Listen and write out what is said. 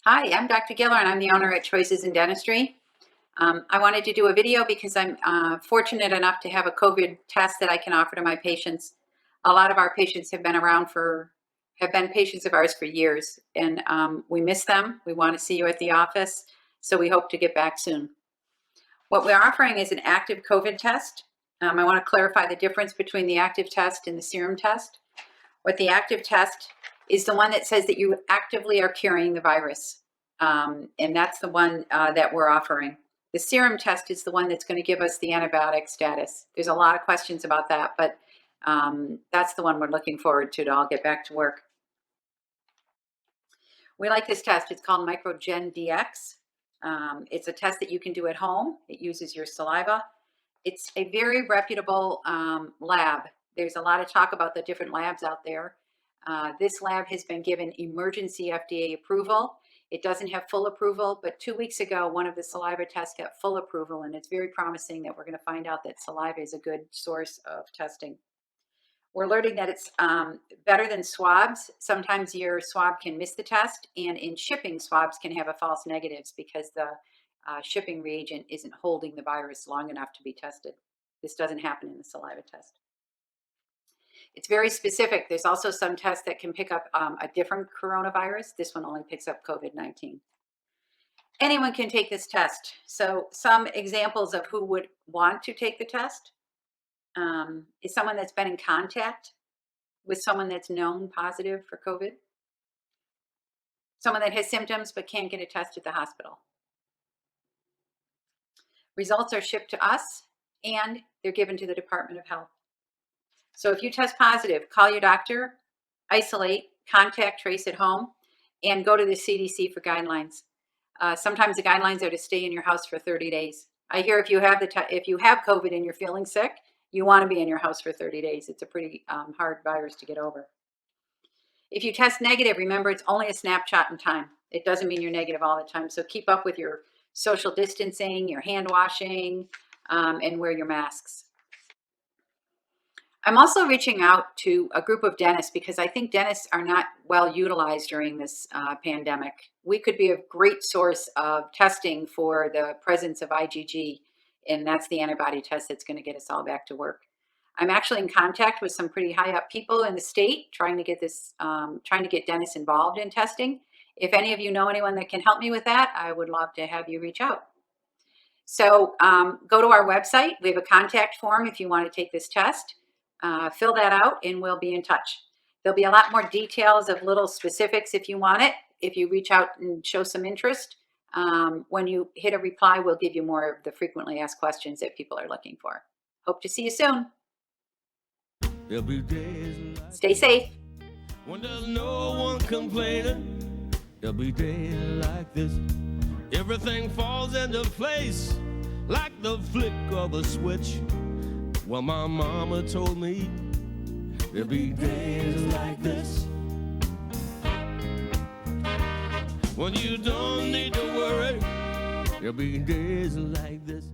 Hi, I'm Dr. Giller, and I'm the owner at Choices in Dentistry. I wanted to do a video because I'm fortunate enough to have a COVID test that I can offer to my patients. A lot of our patients have been patients of ours for years, and we miss them. We want to see you at the office, so we hope to get back soon. What we're offering is an active COVID test. I want to clarify the difference between the active test and the serum test. What the active test is the one that says that you actively are carrying the virus. And that's the one that we're offering. The serum test is the one that's going to give us the antibiotic status. There's a lot of questions about that, but that's the one we're looking forward to all get back to work. We like this test. It's called Microgen DX. It's a test that you can do at home. It uses your saliva. It's a very reputable lab. There's a lot of talk about the different labs out there. This lab has been given emergency FDA approval. It doesn't have full approval, but 2 weeks ago, one of the saliva tests got full approval, and it's very promising that we're going to find out that saliva is a good source of testing. We're learning that it's better than swabs. Sometimes your swab can miss the test, and in shipping, swabs can have a false negatives because the shipping reagent isn't holding the virus long enough to be tested. This doesn't happen in the saliva test. It's very specific. There's also some tests that can pick up a different coronavirus. This one only picks up COVID-19. Anyone can take this test. So some examples of who would want to take the test is someone that's been in contact with someone that's known positive for COVID, someone that has symptoms but can't get a test at the hospital. Results are shipped to us and they're given to the Department of Health. So if you test positive, call your doctor, isolate, contact trace at home, and go to the CDC for guidelines. Sometimes the guidelines are to stay in your house for 30 days. I hear if you have COVID and you're feeling sick, you want to be in your house for 30 days. It's a pretty hard virus to get over. If you test negative, remember it's only a snapshot in time. It doesn't mean you're negative all the time. So keep up with your social distancing, your hand washing, and wear your masks. I'm also reaching out to a group of dentists because I think dentists are not well utilized during this pandemic. We could be a great source of testing for the presence of IgG, and that's the antibody test that's going to get us all back to work. I'm actually in contact with some pretty high up people in the state trying to get dentists involved in testing. If any of you know anyone that can help me with that, I would love to have you reach out. So go to our website. We have a contact form if you want to take this test. Fill that out and we'll be in touch. There'll be a lot more details of little specifics if you want it. If you reach out and show some interest, when you hit a reply, we'll give you more of the frequently asked questions that people are looking for. Hope to see you soon. Stay safe. When there's no one complaining, there'll be days like this. Everything falls into place like the flick of a switch. Well, my mama told me there'll be days like this when you don't need to worry. There'll be days like this.